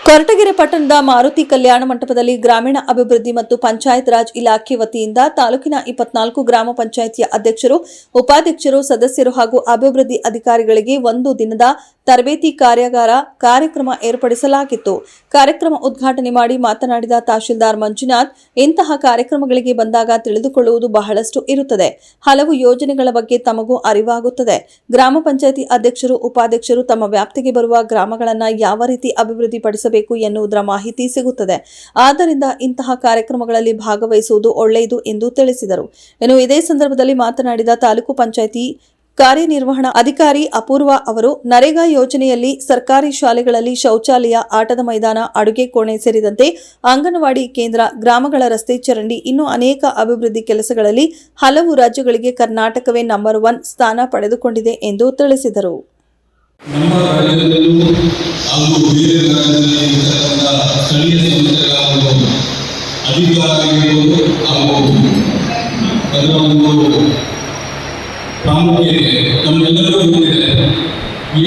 ಕೊರಟಗೆರೆ ಪಟ್ಟಣದ ಮಾರುತಿ ಕಲ್ಯಾಣ ಮಂಟಪದಲ್ಲಿ ಗ್ರಾಮೀಣ ಅಭಿವೃದ್ಧಿ ಮತ್ತು ಪಂಚಾಯತ್ ರಾಜ್ ಇಲಾಖೆ ವತಿಯಿಂದ ತಾಲೂಕಿನ 24 ಗ್ರಾಮ ಪಂಚಾಯಿತಿಯ ಅಧ್ಯಕ್ಷರು, ಉಪಾಧ್ಯಕ್ಷರು, ಸದಸ್ಯರು ಹಾಗೂ ಅಭಿವೃದ್ಧಿ ಅಧಿಕಾರಿಗಳಿಗೆ ಒಂದು ದಿನದ ತರಬೇತಿ ಕಾರ್ಯಕ್ರಮ ಏರ್ಪಡಿಸಲಾಗಿತ್ತು. ಕಾರ್ಯಕ್ರಮ ಉದ್ಘಾಟನೆ ಮಾಡಿ ಮಾತನಾಡಿದ ತಹಶೀಲ್ದಾರ್ ಮಂಜುನಾಥ್, ಇಂತಹ ಕಾರ್ಯಕ್ರಮಗಳಿಗೆ ಬಂದಾಗ ತಿಳಿದುಕೊಳ್ಳುವುದು ಬಹಳಷ್ಟು ಇರುತ್ತದೆ. ಹಲವು ಯೋಜನೆಗಳ ಬಗ್ಗೆ ತಮಗೂ ಅರಿವಾಗುತ್ತದೆ. ಗ್ರಾಮ ಪಂಚಾಯಿತಿ ಅಧ್ಯಕ್ಷರು, ಉಪಾಧ್ಯಕ್ಷರು ತಮ್ಮ ವ್ಯಾಪ್ತಿಗೆ ಬರುವ ಗ್ರಾಮಗಳನ್ನು ಯಾವ ರೀತಿ ಅಭಿವೃದ್ಧಿಪಡಿಸಬೇಕು ಎನ್ನುವುದರ ಮಾಹಿತಿ ಸಿಗುತ್ತದೆ. ಆದ್ದರಿಂದ ಇಂತಹ ಕಾರ್ಯಕ್ರಮಗಳಲ್ಲಿ ಭಾಗವಹಿಸುವುದು ಒಳ್ಳೆಯದು ಎಂದು ತಿಳಿಸಿದರು. ಇನ್ನು ಇದೇ ಸಂದರ್ಭದಲ್ಲಿ ಮಾತನಾಡಿದ ತಾಲೂಕು ಪಂಚಾಯಿತಿ ಕಾರ್ಯನಿರ್ವಹಣಾ ಅಧಿಕಾರಿ ಅಪೂರ್ವ ಅವರು, ನರೇಗಾ ಯೋಜನೆಯಲ್ಲಿ ಸರ್ಕಾರಿ ಶಾಲೆಗಳಲ್ಲಿ ಶೌಚಾಲಯ, ಆಟದ ಮೈದಾನ, ಅಡುಗೆ ಕೋಣೆ ಸೇರಿದಂತೆ ಅಂಗನವಾಡಿ ಕೇಂದ್ರ, ಗ್ರಾಮಗಳ ರಸ್ತೆ ಚರಂಡಿ, ಇನ್ನೂ ಅನೇಕ ಅಭಿವೃದ್ಧಿ ಕೆಲಸಗಳಲ್ಲಿ ಹಲವು ರಾಜ್ಯಗಳಿಗೆ ಕರ್ನಾಟಕವೇ ನಂಬರ್ 1 ಸ್ಥಾನ ಪಡೆದುಕೊಂಡಿದೆ ಎಂದು ತಿಳಿಸಿದರು. ನಮ್ಮ ರಾಜ್ಯದಲ್ಲೂ ಹಾಗೂ ಬೇರೆ ರಾಜ್ಯದಲ್ಲಿ ಇರತಕ್ಕಂಥ ಸ್ಥಳೀಯ ಸಂಸ್ಥೆಗಳ ಒಂದು ಅಧಿಕಾರಿಗಳು ಹಾಗೂ ಅದರ ಒಂದು ಪ್ರಾಮುಖ್ಯತೆ ನಮ್ಮೆಲ್ಲರಿಗೂ ಗೊತ್ತಿದೆ.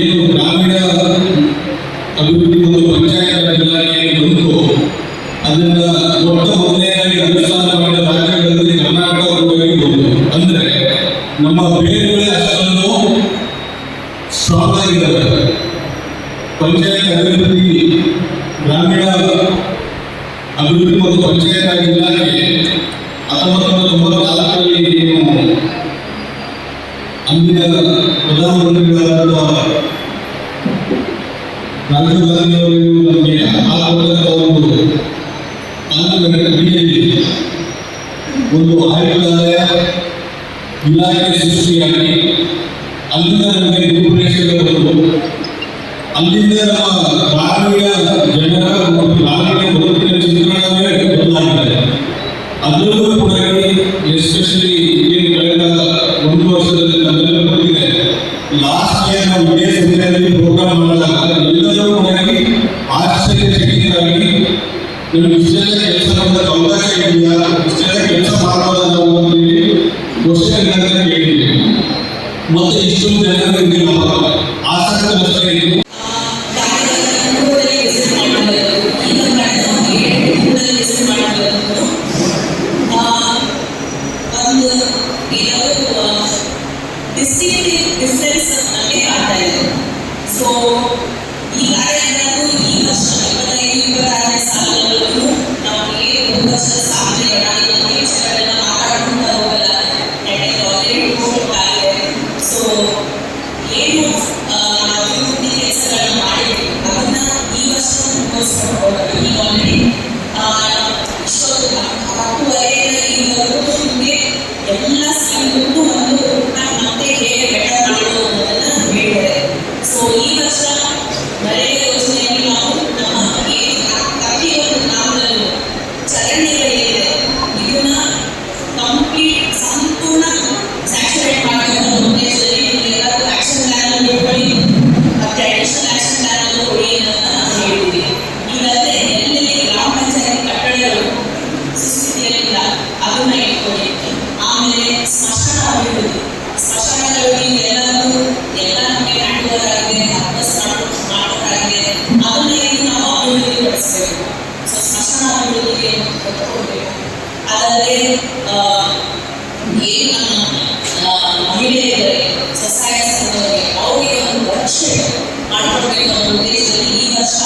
ಏನು ಗ್ರಾಮೀಣ ಅಭಿವೃದ್ಧಿ ಮತ್ತು ಪಂಚಾಯತ್ ರಾಜ್ ಇಲಾಖೆ ಬಂತು, ಅದನ್ನು ಮೊದಲನೇದಾಗಿ ಅನುಷ್ಠಾನ ಮಾಡಿದ ರಾಜ್ಯಗಳಲ್ಲಿ ಕರ್ನಾಟಕ ಒಂದು. ಅಂದರೆ ನಮ್ಮ ಬೇರುಗಳೇ ಅಷ್ಟೊಂದು ಸ್ಟ್ರಾಂಗ್ ಆಗಿದ್ದಾರೆ. ಪಂಚಾಯತ್ ಅಭಿವೃದ್ಧಿ, ಗ್ರಾಮೀಣ ಅಭಿವೃದ್ಧಿ ಮತ್ತು ಪಂಚಾಯತ್ ರಾಜ್ ಇಲಾಖೆ 1994ರಲ್ಲಿ ಅಂದಿನ ಪ್ರಧಾನಮಂತ್ರಿಗಳಾದ ರಾಜೀವ್ ಗಾಂಧಿ ಅವರು ನಮಗೆ ಒಂದು ಆಯುಕ್ತಾಲಯ ಇಲಾಖೆ ಸೃಷ್ಟಿಯಾಗಿ ಅಲ್ಲಿಂದ ನಮಗೆ ರೂಪುರೇಷೆಗಳು ಬಂದು, ಅಲ್ಲಿಂದ ನಮ್ಮ ಗ್ರಾಮೀಣ ಜನರ ಮತ್ತು ಗ್ರಾಮೀಣ ಬದುಕಿನ ಚಿತ್ರಣವೇ ಬದಲಾಗಿದೆ. ಅದರಲ್ಲೂ ಕೂಡ ಎಸ್ಪೆಷಲಿ ಏನು ಕಳೆದ ಒಂದು ವರ್ಷದಲ್ಲಿ ನಮ್ಮೆಲ್ಲ ಗೊತ್ತಿದೆ, ಲಾಸ್ಟ್ ಇಯರ್ ನಾವು ಇದೇ ಸಮಯದಲ್ಲಿ ಪ್ರೋಗ್ರಾಮ್ ಮಾಡಿದಾಗ ಎಲ್ಲರೂ ಕೂಡ ಆಶ್ಚರ್ಯಚಕಿತರಾಗಿ ನಮ್ಗೆ ಇಷ್ಟೆಲ್ಲ ಕೆಲಸ ಮಾಡೋದಕ್ಕೆ ಅವಕಾಶ ಇದೆಯಾ, ಇಷ್ಟೆಲ್ಲ ಕೆಲಸ ಮಾಡೋದನ್ನ ಕ್ವಶನ್ ಕೇಳಿದ್ದೀವಿ. ಮತ್ತೆ ಇಷ್ಟೊಂದು ಜನರಿಗೆ ಆಸಕ್ತಿ ಇತ್ತು. ಡಿಫರೆನ್ಸ್ ನಮಗೆ ಆಗ್ತಾ ಇದೆ. ಸೊ ಈ ಕಾರ್ಯಕ್ರಮಕ್ಕೂ ಈ ವರ್ಷ 25-26 ಸಾಲುಗಳಲ್ಲೂ ನಾವು ಏನು ಒಂದು ವರ್ಷದ ಸಾಧನೆಗಳನ್ನ ವಿಷಯಗಳನ್ನ ಮಾತಾಡ್ಕೊಂತ ಹೋಗಲ್ಲ. ಸೊ ಏನು ಅಭಿವೃದ್ಧಿ ಕೆಲಸಗಳನ್ನ ಮಾಡಿದ್ವಿ ಅದನ್ನ ಈ ವರ್ಷ ಮುಂದುವರಿಸ್ಕೊಂಡು ಹೋಗೋದು. ಈಗ ಆಲ್ರೆಡಿ ಇಷ್ಟೊಂದು 10:30 ಈವರೆಗೂ ನಿಮಗೆ ಎಲ್ಲ ಸ್ಕೀಮ್ಗೂ ಒಂದು ಮತ್ತೆ ಹೇಗೆ ಬೆಟರ್ ಮಾಡೋದು ಅನ್ನೋದನ್ನ ಹೇಳಿದ್ದಾರೆ. ಸೊ ಈ ವರ್ಷ ನರೇಗಾ ಯೋಜನೆಯಲ್ಲಿ ನಾವು ನಮ್ಮ ಪ್ರತಿಯೊಂದು ಗ್ರಾಮದಲ್ಲೂ ಚರಂಡಿಗಳಿದೆ, ಇದನ್ನ ಕಂಪ್ಲೀಟ್ ಸಂಪೂರ್ಣ ಸ್ಯಾಚುರೇಟ್ ಮಾಡುವಂಥ ಉದ್ದೇಶದಲ್ಲಿ ಎಲ್ಲರೂ ಆಕ್ಷನ್ ಪ್ಲಾನ್ ಅನ್ನು ಕೊಡಿ, ಮತ್ತೆ ಅಡಿಷನಲ್ ಆಕ್ಷನ್ ಪ್ಲಾನ್ ಅನ್ನು ಕೊಡಿ ಅಂತ ಹೇಳಿದ್ವಿ. ಇದಲ್ಲದೆ ಎಲ್ಲೆಲ್ಲಿ ಗ್ರಾಮ ಪಂಚಾಯತ್ ಕಟ್ಟಡಗಳು ಸುಸ್ಥಿತಿಯಲ್ಲಿಲ್ಲ ಅದನ್ನ ಇಟ್ಕೊಡಿ. ಆಮೇಲೆ ಸ್ಮಶಾನ ಅಭಿವೃದ್ಧಿ, ಸ್ಮಶಾನಗಳಲ್ಲಿ ಎಲ್ಲ ನಮಗೆ ನಾಟುವುದಾಗಿದೆ, ಮಾಡೋದಾಗಿದೆ, ಅದನ್ನ ಏನು ನಾವು ಅಭಿವೃದ್ಧಿ ಪಡಿಸಬೇಕು. ಸೊ ಸ್ಮಶಾನ ಅಭಿವೃದ್ಧಿಗೆ ಕೊಟ್ಟುಕೊಡ್ಬೇಕು. ಅದಲ್ಲದೆ ಏನು ನಮ್ಮ ಮಹಿಳೆಯರಿಗೆ, ಸ್ವಸಹಾಯ ಸಂಘಗಳಿಗೆ ಅವರಿಗೆ ಒಂದು ವರ್ಕ್ಶಾಪ್ ಮಾಡಿಕೊಡ್ಬೇಕು ಅನ್ನೋ ಉದ್ದೇಶದಲ್ಲಿ ಈ ವರ್ಷ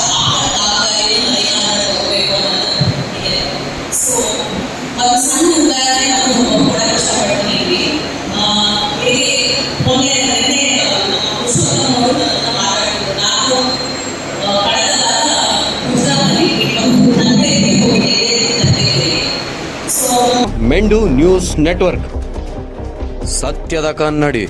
ಹೋಗಬೇಕು ಅನ್ನೋದು ಇದೆ. ಸೊ ಒಂದು ಸಣ್ಣ ಉದಾಹರಣೆ ನಾನು ಕೊಡಕ್ಕೆ ಇಷ್ಟಪಡ್ತೀನಿ. ಹೇಗೆ ಮೊನ್ನೆ ನಮ್ಮ ಪುರುಷೋತ್ತಮ ಅವರು ನನ್ನ ಮಾತಾಡಿದ್ರು. ನಾನು ಕಳೆದ ಗುಜರಾತ್ನಲ್ಲಿ ನನ್ನದೇ ಹೋಗಿದ್ದೆ. ಸೊ ಮೆಂಡು ನ್ಯೂಸ್ ನೆಟ್ವರ್ಕ್, ಸತ್ಯದ ಕನ್ನಡಿ.